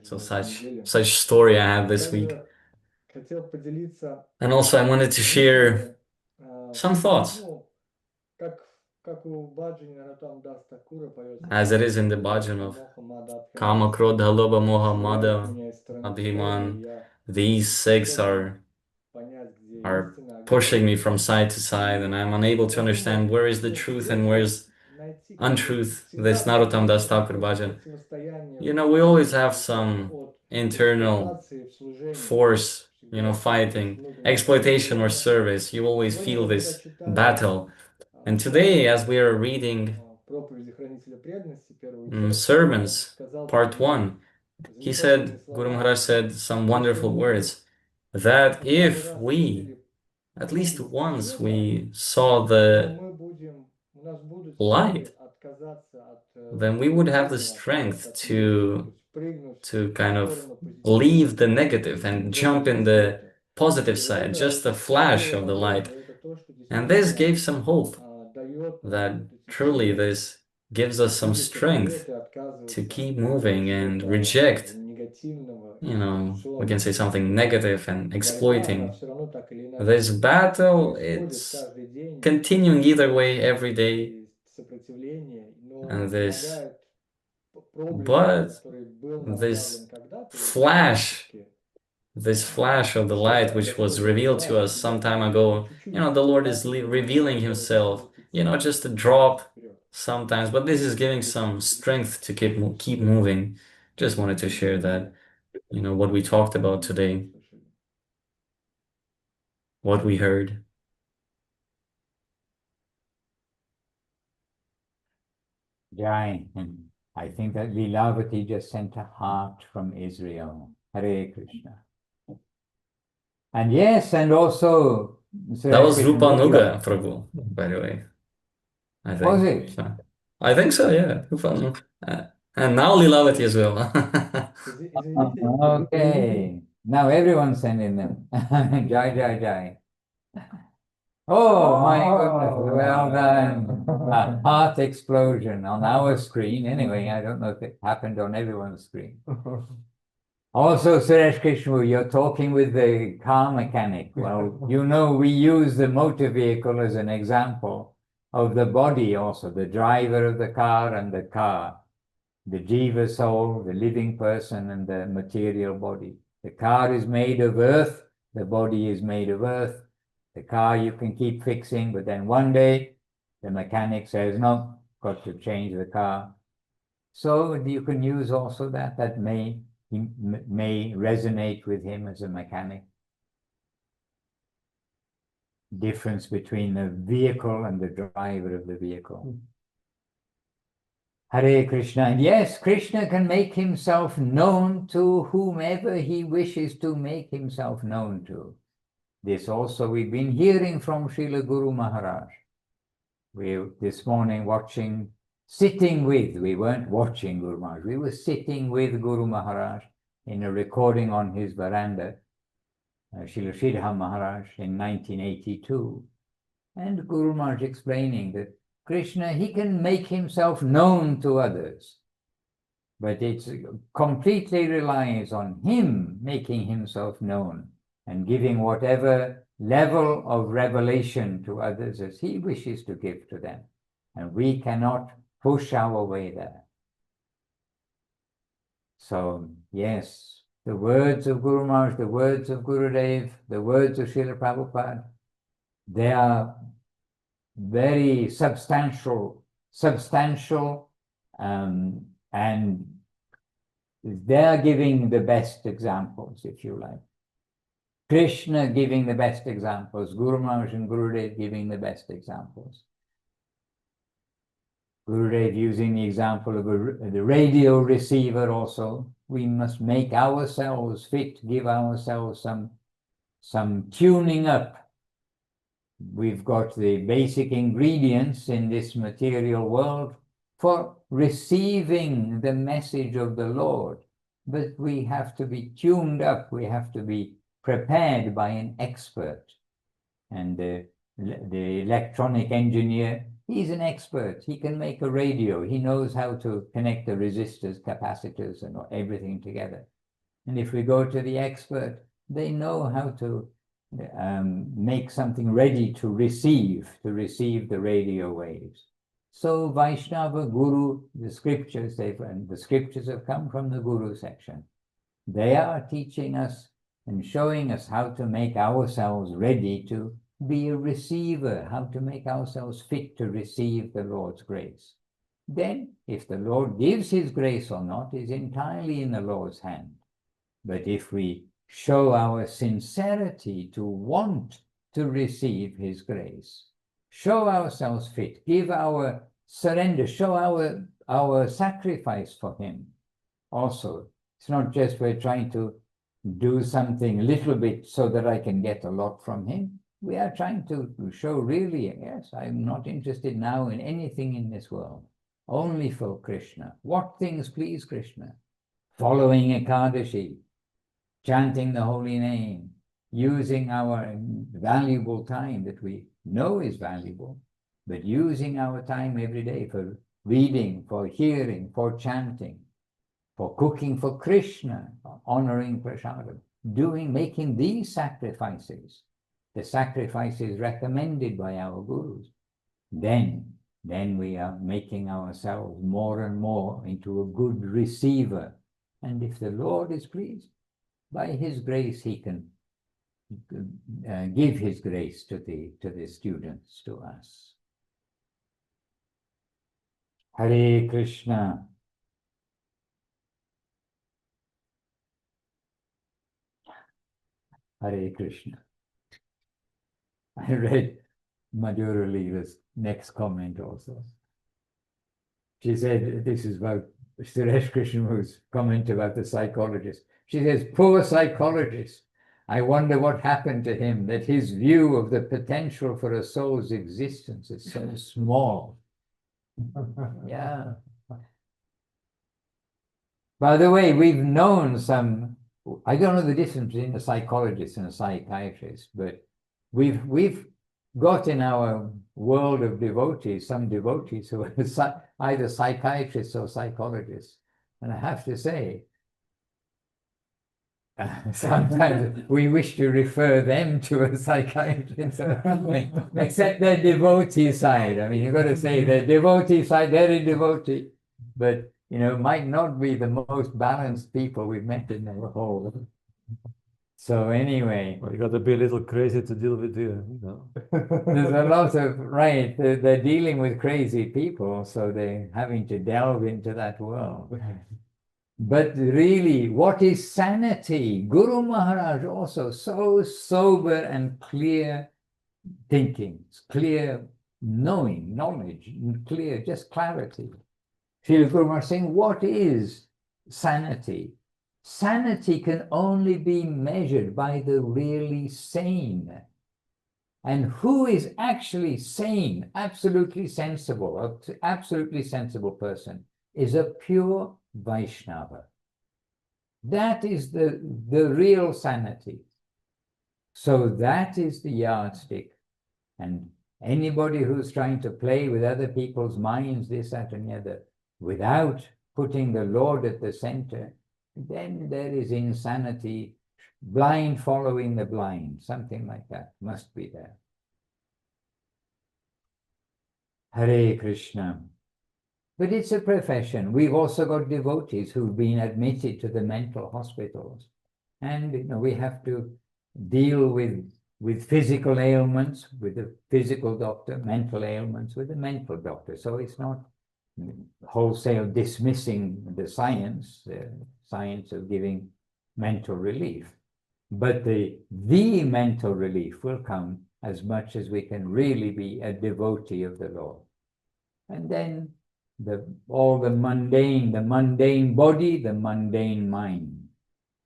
So such story I have this week. And also I wanted to share some thoughts. As it is in the bhajan of Kama, Krodha, Lobha, Moha, Mada, Abhiman, these six are pushing me from side to side, and I'm unable to understand where is the truth and where is untruth. This Narottam Das Thakur bhajan. We always have some internal force, fighting, exploitation or service. You always feel this battle. And today, as we are reading Sermons, part 1, Guru Maharaj said some wonderful words, that if we, at least once, we saw the light, then we would have the strength to kind of leave the negative and jump in the positive side, just a flash of the light. And this gave some hope that truly this gives us some strength to keep moving and reject, we can say something negative and exploiting. This battle, it's continuing either way every day. And but this flash of the light, which was revealed to us some time ago, the Lord is revealing himself, just a drop sometimes, but this is giving some strength to keep moving. Just wanted to share that, what we talked about today, what we heard. Jai, and I think that Lilavati just sent a heart from Israel. Hare Krishna. And yes, and also That was Rupanuga, Prabhu, by the way. I think. Was it? So, I think so, yeah. Rupanuga. And now Lilavati as well. Okay. Now everyone's sending them. Jai, Jai, Jai. Oh my goodness, well done. A heart explosion on our screen. Anyway, I don't know if it happened on everyone's screen. Also, Suresh Krishna, you're talking with the car mechanic. Well, we use the motor vehicle as an example of the body also, the driver of the car and the car, the jiva soul, the living person and the material body. The car is made of earth, the body is made of earth. The car you can keep fixing, but then one day the mechanic says, no, got to change the car. So you can use also that may resonate with him as a mechanic. Difference between the vehicle and the driver of the vehicle. Hare Krishna. And yes, Krishna can make himself known to whomever he wishes to make himself known to. This also we've been hearing from Srila Guru Maharaj. We this morning sitting with, we weren't watching Guru Maharaj, we were sitting with Guru Maharaj in a recording on his veranda, Srila Sridhar Maharaj in 1982. And Guru Maharaj explaining that Krishna, he can make himself known to others, but it completely relies on him making himself known and giving whatever level of revelation to others as he wishes to give to them. And we cannot push our way there. So, yes, the words of Guru Maharaj, the words of Gurudev, the words of Srila Prabhupada, they are very substantial, and they are giving the best examples, if you like. Krishna giving the best examples, Guru Maharaj and Gurudev giving the best examples. Gurudev using the example of the radio receiver also. We must make ourselves fit, give ourselves some tuning up. We've got the basic ingredients in this material world for receiving the message of the Lord, but we have to be tuned up, we have to be prepared by an expert. And the electronic engineer, he's an expert. He can make a radio. He knows how to connect the resistors, capacitors, and everything together. And if we go to the expert, they know how to make something ready to receive the radio waves. So Vaishnava Guru, the scriptures have come from the Guru section. They are teaching us and showing us how to make ourselves ready to be a receiver, how to make ourselves fit to receive the Lord's grace. Then, if the Lord gives his grace or not is entirely in the Lord's hand. But if we show our sincerity to want to receive his grace, show ourselves fit, give our surrender, show our sacrifice for him. Also, it's not just we're trying to do something a little bit so that I can get a lot from him. We are trying to show really, yes, I'm not interested now in anything in this world, only for Krishna. What things please Krishna? Following Ekadashi, chanting the holy name, using our valuable time that we know is valuable, but using our time every day for reading, for hearing, for chanting, for cooking for Krishna, honoring prasadam, making these sacrifices, the sacrifices recommended by our gurus, then we are making ourselves more and more into a good receiver. And if the Lord is pleased, by his grace, he can give his grace to the students, to us. Hare Krishna. Hare Krishna. I read Madhura Leela's next comment also. She said, this is about Suresh Krishna's comment about the psychologist. She says, poor psychologist, I wonder what happened to him, that his view of the potential for a soul's existence is so small. Yeah. By the way, we've known some, I don't know the difference between a psychologist and a psychiatrist, but we've got in our world of devotees, some devotees who are either psychiatrists or psychologists. And I have to say, sometimes we wish to refer them to a psychiatrist, except their devotee side. I mean, you've got to say their devotee side, they're a devotee, but, you know, might not be the most balanced people we've met in our whole. So anyway, well, you got to be a little crazy to deal with you know. There's a lot of, right, they're dealing with crazy people, so they're having to delve into that world. But really, what is sanity? Guru Maharaj also, so sober and clear thinking, clear knowing, knowledge, clear, just clarity. Srila Guru Maharaj saying, what is sanity? Sanity can only be measured by the really sane. And who is actually sane, absolutely sensible, an absolutely sensible person is a pure Vaishnava. That is the real sanity. So that is the yardstick. And anybody who's trying to play with other people's minds, this, that, and the other, without putting the Lord at the center, then there is insanity, blind following the blind, something like that must be there. Hare Krishna. But it's a profession. We've also got devotees who've been admitted to the mental hospitals. And you know, we have to deal with physical ailments, with the physical doctor, mental ailments with the mental doctor. So it's not wholesale dismissing the science of giving mental relief. But the mental relief will come as much as we can really be a devotee of the Lord. And then all the mundane body, the mundane mind.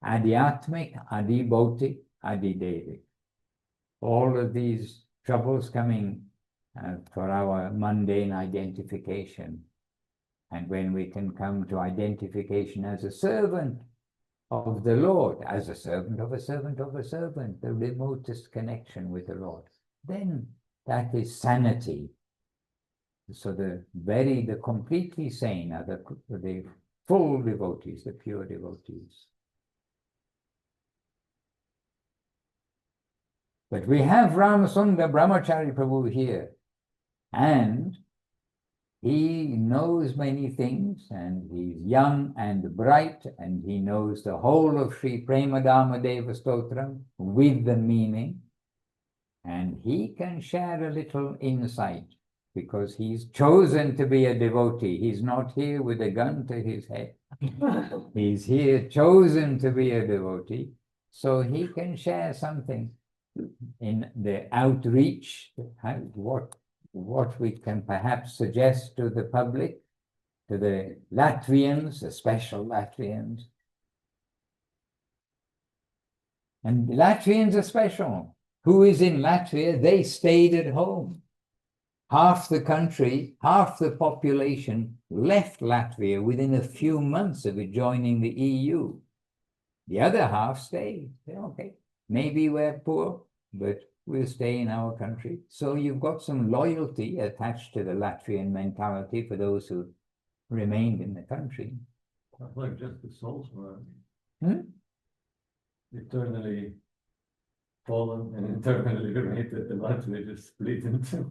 Adhyatmic, adhibhautik, adhidevik. All of these troubles coming for our mundane identification. And when we can come to identification as a servant of the Lord, as a servant of a servant of a servant, the remotest connection with the Lord, then that is sanity. So the completely sane are the full devotees, the pure devotees. But we have Ramasundar Brahmachari Prabhu here, and he knows many things, and he's young and bright, and he knows the whole of Sri Premadama Deva Stotram with the meaning, and he can share a little insight because he's chosen to be a devotee. He's not here with a gun to his head. He's here chosen to be a devotee, so he can share something in the outreach, what we can perhaps suggest to the public, to the Latvians, the special Latvians. And Latvians are special. Who is in Latvia? They stayed at home. Half the country, half the population left Latvia within a few months of it joining the EU. The other half stayed. Okay, maybe we're poor, but we'll stay in our country. So you've got some loyalty attached to the Latvian mentality for those who remained in the country. Not like just the souls were Hmm? eternally fallen and eternally liberated, the Latvia just split in two.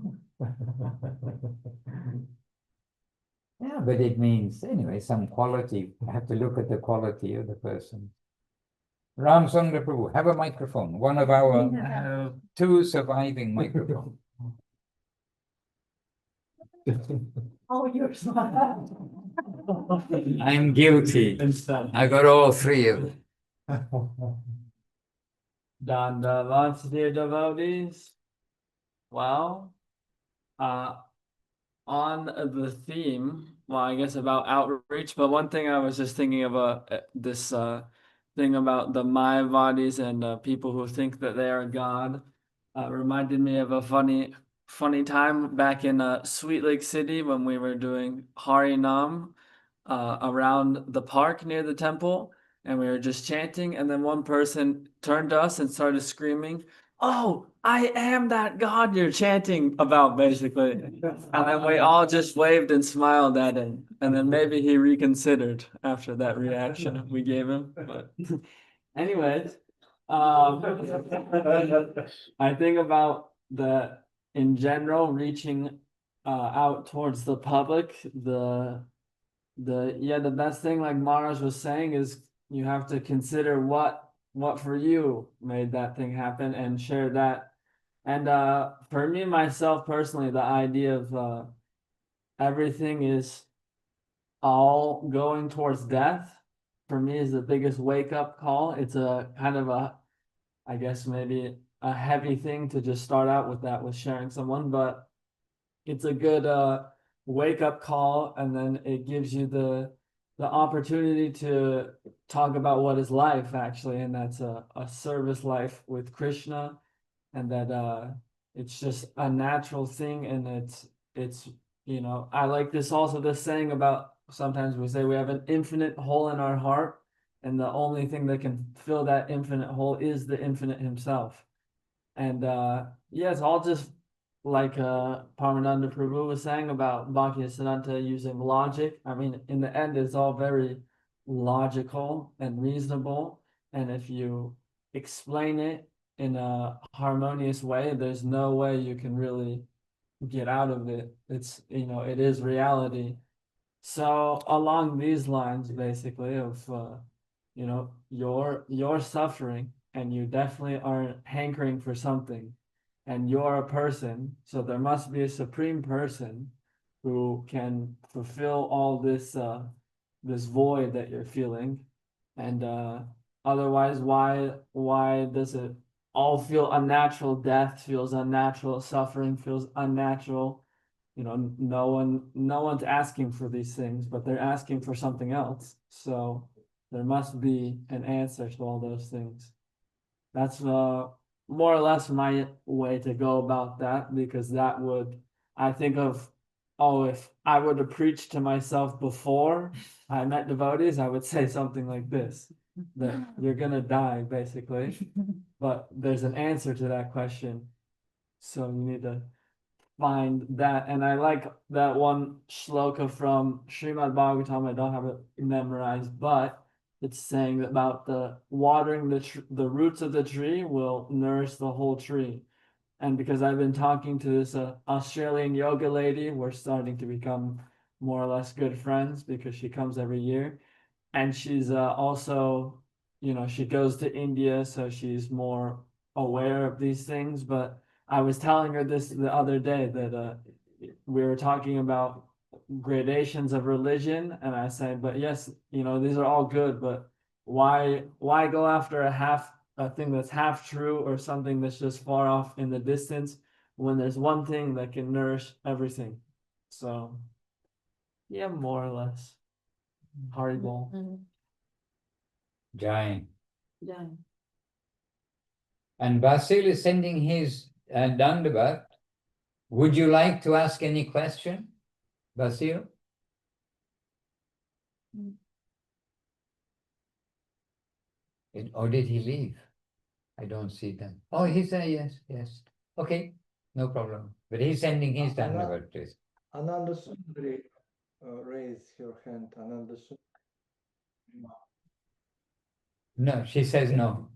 Yeah, but it means, anyway, some quality. You have to look at the quality of the person. Ram Sundar Prabhu, have a microphone. One of our two surviving microphones. Oh, you're smart. I'm guilty. I got all three of them. Dandavats, dear devotees. Well, on the theme, well, I guess about outreach, but one thing I was just thinking of this thing about the Mayavadis and people who think that they are God reminded me of a funny time back in Sweet Lake City when we were doing Hari Nam around the park near the temple, and we were just chanting, and then one person turned to us and started screaming, "Oh, I am that God you're chanting about," basically. And then we all just waved and smiled at him, and then maybe he reconsidered after that reaction we gave him. But anyways, I think about in general, reaching out towards the public, the best thing, like Maharaj was saying, is you have to consider what for you made that thing happen and share that. And for me, myself personally, the idea of everything is all going towards death, for me, is the biggest wake-up call. It's a kind of I guess maybe a heavy thing to just start out with that, with sharing someone, but it's a good wake-up call, and then it gives you the opportunity to talk about what is life, actually, and that's a service life with Krishna, and that it's just a natural thing, and it's I like this saying about, sometimes we say we have an infinite hole in our heart, and the only thing that can fill that infinite hole is the infinite himself. And yeah, it's all just like Paramananda Prabhu was saying about Bhaktisiddhanta using logic. I mean, in the end, it's all very logical and reasonable. And if you explain it in a harmonious way, there's no way you can really get out of it. It's, it is reality. So along these lines, basically, of you're suffering, and you definitely are hankering for something, and you're a person, so there must be a supreme person who can fulfill all this this void that you're feeling. And otherwise, why does it all feel unnatural? Death feels unnatural, suffering feels unnatural. No one's asking for these things, but they're asking for something else. So there must be an answer to all those things. That's more or less my way to go about that, because that would, I think of, if I were to preach to myself before I met devotees, I would say something like this, that you're gonna die, basically, but there's an answer to that question. So you need to find that. And I like that one shloka from Srimad Bhagavatam. I don't have it memorized, but it's saying about the watering the roots of the tree will nourish the whole tree. And because I've been talking to this Australian yoga lady, we're starting to become more or less good friends, because she comes every year, and she's also, she goes to India, so she's more aware of these things. But I was telling her this the other day, that we were talking about gradations of religion, and I said, but yes, these are all good, but why go after a thing that's half true, or something that's just far off in the distance, when there's one thing that can nourish everything? So yeah, more or less. Haribol. Jai. Yeah. And Basil is sending his Dandavat. Would you like to ask any question, Basil? Or did he leave? I don't see that. Oh, he's there, yes, yes. Okay, no problem. But he's sending his Dhanavad to us. Ananda Sundari raised her hand. Ananda Sundari. No, she says no.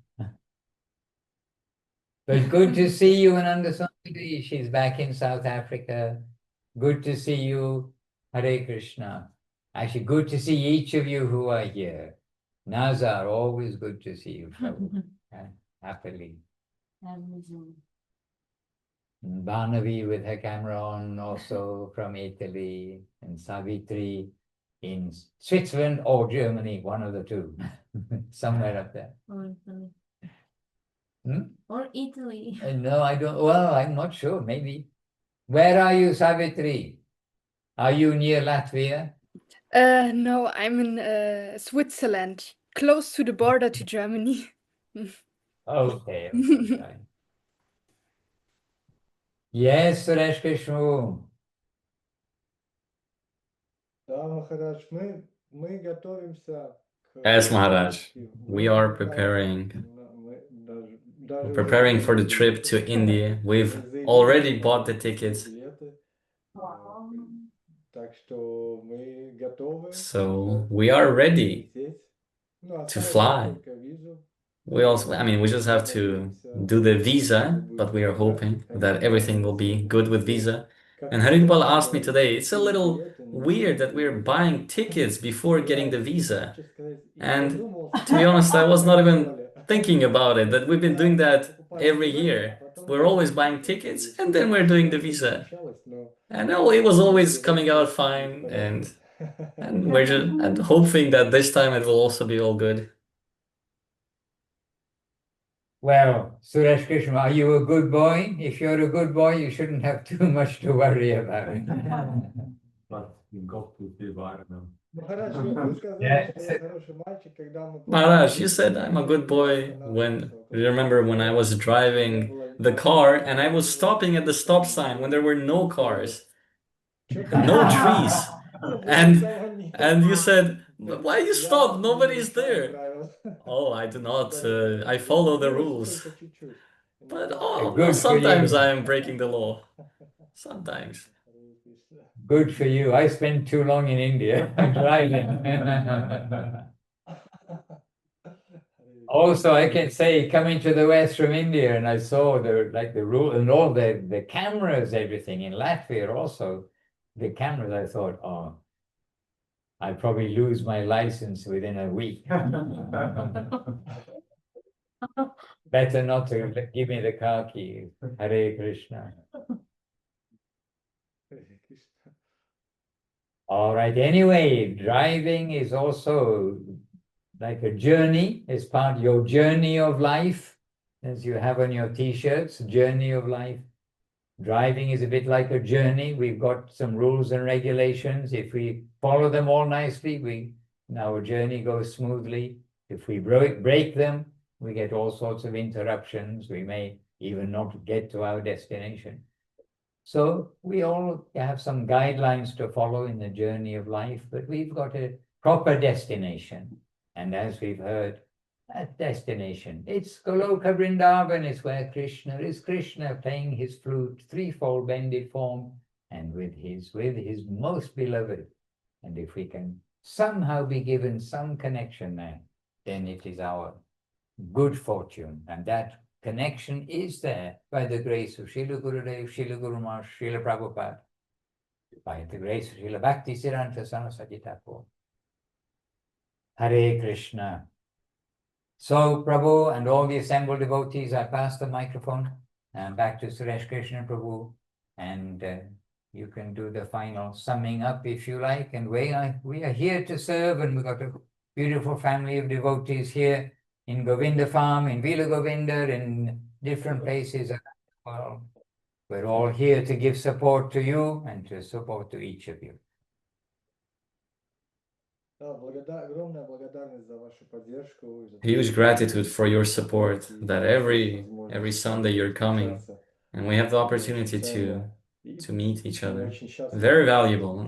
But good to see you, Ananda Sundari. She's back in South Africa. Good to see you. Hare Krishna. Actually, good to see each of you who are here. Nazar, always good to see you, Prabhu. Happily. Bhanavi with her camera on, also from Italy, and Savitri in Switzerland or Germany, one of the two, somewhere up there. Or Italy. Hmm? Or Italy. No, I don't. Well, I'm not sure. Maybe. Where are you, Savitri? Are you near Latvia? No, I'm in Switzerland, close to the border to Germany. Okay. Okay. Yes, Suresh Krishna. Да, Махарадж, мы готовимся к Yes, Maharaj, путешествию. we are preparing Даже preparing уже for the trip to India. We've already bought the tickets, билеты. Так что мы готовы so we are ready лететь. Ну, to осталось fly. только визу. We also, I mean, we just have to do the visa, but we are hoping that everything will be good with visa. And Haribal asked me today, it's a little weird that we're buying tickets before getting the visa. And to be honest, I was not even thinking about it, that we've been doing that every year. We're always buying tickets and then we're doing the visa. And it was always coming out fine, and we're just hoping that this time it will also be all good. Well, Suresh Krishna, are you a good boy? If you're a good boy, you shouldn't have too much to worry about. But you got to the environment. Махарадж, вы сказали, что я хороший мальчик, когда мы... Maharaj, you said I'm a good boy when, you remember when I was driving the car and I was stopping at the stop sign when there were no cars, no trees. And you said, why you stop? Nobody's there. Oh, I do not. I follow the rules. But well, sometimes I am breaking the law. Sometimes. Good for you. I spent too long in India driving. Also, I can say coming to the West from India, and I saw the rule and all the cameras, everything in Latvia also. The cameras, I thought, oh, I'd probably lose my license within a week. Better not to give me the car keys. Hare Krishna. All right. Anyway, driving is also like a journey. It's part of your journey of life, as you have on your t-shirts, journey of life. Driving is a bit like a journey. We've got some rules and regulations. If we follow them all nicely, our journey goes smoothly. If we break them, we get all sorts of interruptions. We may even not get to our destination. So we all have some guidelines to follow in the journey of life, but we've got a proper destination. And as we've heard, that destination, it's Goloka Vrindavan, is where Krishna is. Krishna playing his flute, threefold bended form, and with his most beloved. And if we can somehow be given some connection there, then it is our good fortune. And that connection is there by the grace of Srila Gurudev, Srila Guru Maharaj, Srila Prabhupada, by the grace of Srila Bhakti Siddhanta Saraswati Thakur. Hare Krishna. So, Prabhu and all the assembled devotees, I pass the microphone back to Suresh Krishna Prabhu, and you can do the final summing up if you like. And we are here to serve, and we've got a beautiful family of devotees here in Govinda Farm, in Vila Govinda, in different places around the world. We're all here to give support to you and to support to each of you. Huge gratitude for your support, that every Sunday you're coming and we have the opportunity to meet each other. Very valuable,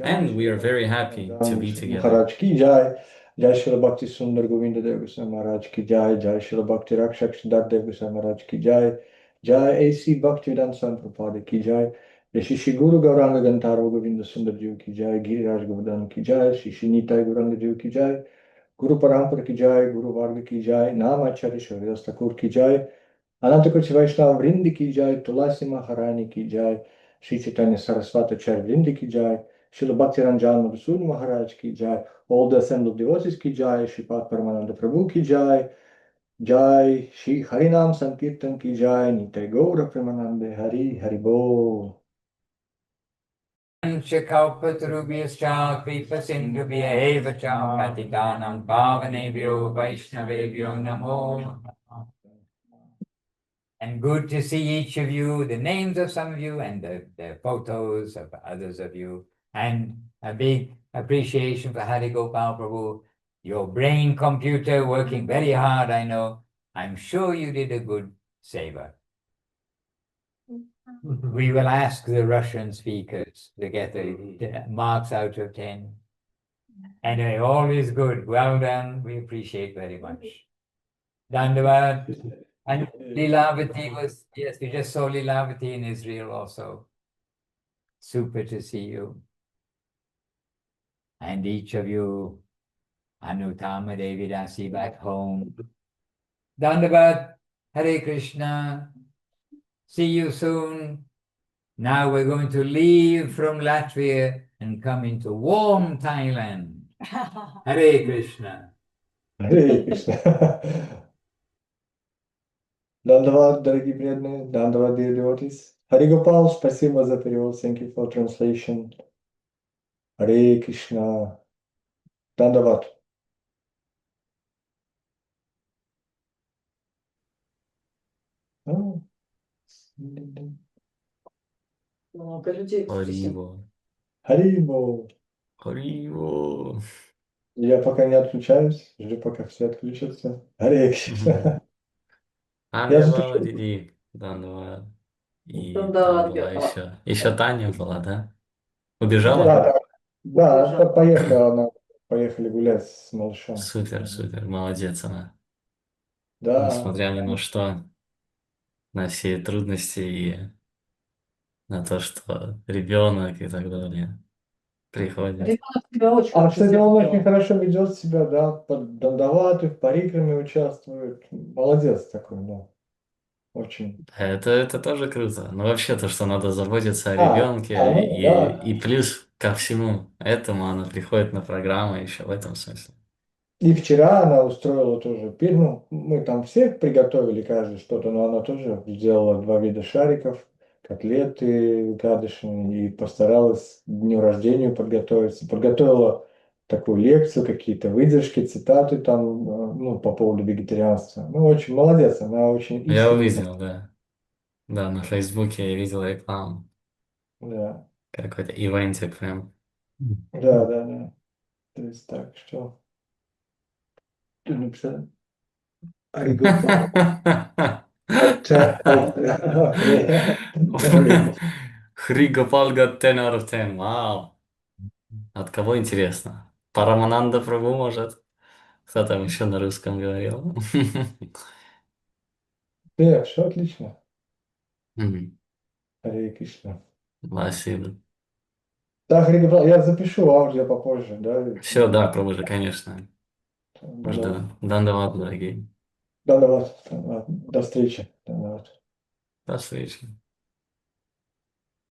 and we are very happy to be together. Maharaj ki jai. Jai Srila Bhakti Sundar Govinda Dev Goswami Maharaj ki Jai, Jai Srila Bhakti Rakshak Siddharth Dev Goswami Maharaj ki Jai, Jai A.C. Bhaktivedanta Swami Prabhupada ki Jai, Shri Shri Guru Gauranga Gantaro Govinda Sundar Ji ki Jai, Giriraj Govardhan ki Jai, Shri Shri Nitai Gauranga Ji ki Jai, Guru Parampara ki Jai, Guru Varga ki Jai, Namacharya Shridas Thakur ki Jai, Ananta Kochi Vaishnava Vrindi ki Jai, Tulasi Maharani ki Jai, Shri Chaitanya Saraswati Acharya Vrindi ki Jai, Srila Bhakti Ranjan Madhusudan Maharaj ki Jai, all the assembled devotees ki Jai, Shri Pat Paramananda Prabhu ki Jai, Jai, Shri Harinam Sankirtan ki Jai, Nitai Gaura Premanande Hari, Hari Bol. Kalpatarubhyascha kripasindhubhya eva cha patitanam pavanebhyo vaishnavebhyo namo. And good to see each of you, the names of some of you and the photos of others of you. And a big appreciation for Hari Gopal Prabhu, your brain computer working very hard, I know. I'm sure you did a good seva. We will ask the Russian speakers to get the marks out of 10. Anyway, always good. Well done. We appreciate very much. Dandavad. And Lilavati was, yes, we just saw Lilavati in Israel also. Super to see you. And each of you, Anutama Devidasi back home. Dandavad, Hare Krishna. See you soon. Now we're going to leave from Latvia and come into warm Thailand. Hare Krishna. Hare Krishna. Dandavad, дорогие преданные, Dandavad, dear devotees. Hari Gopal, спасибо за перевод. Thank you for translation. Hare Krishna. Dandavad. Oh. Хариво. Харибо. Хариво. Я пока не отключаюсь, жду, пока все отключатся. Харе Кришна. Я Ангела запишу. Диди. Данова. И там Да, была еще Таня была, да? Да, Убежала? да, поехала, поехали гулять с малышом. Супер, супер, молодец она. Да. Несмотря ни на что, на все трудности и на то, что ребенок и так далее приходит. Ребенок тебя очень А, хорошо кстати, он очень сделал. хорошо ведет себя, да, под дандаваты, в парикраме участвует. Молодец такой, да. Очень. Это тоже круто. Но вообще то, что надо заботиться о А, ребенке ну, да. и плюс ко всему этому она приходит на программу еще в этом смысле. И вчера она устроила тоже пир, ну, мы там всех приготовили, каждый что-то, но она тоже сделала 2 вида шариков, котлеты кадышные, и постаралась к дню рождения подготовиться. Подготовила такую лекцию, какие-то выдержки, цитаты там, ну, по поводу вегетарианства. Ну, очень молодец, она очень Я искренне. увидел, да. Да, на Фейсбуке я видел рекламу. Да, Какой-то ивентик прям. да, да, да. То есть так, что... Ты написал? Аригопал. Хригопалга 10 out of 10. Вау. От кого интересно? Парамананда Прабhu, может? Кто там еще на русском говорил? Да, все отлично. Мгм. Харе Кришна. Спасибо. Да, Харе Кришна, я запишу аудио попозже, да? Все, да, Прабhu же, конечно. Да, Жду. Дандават, дорогие. да, до встречи. Да, До встречи.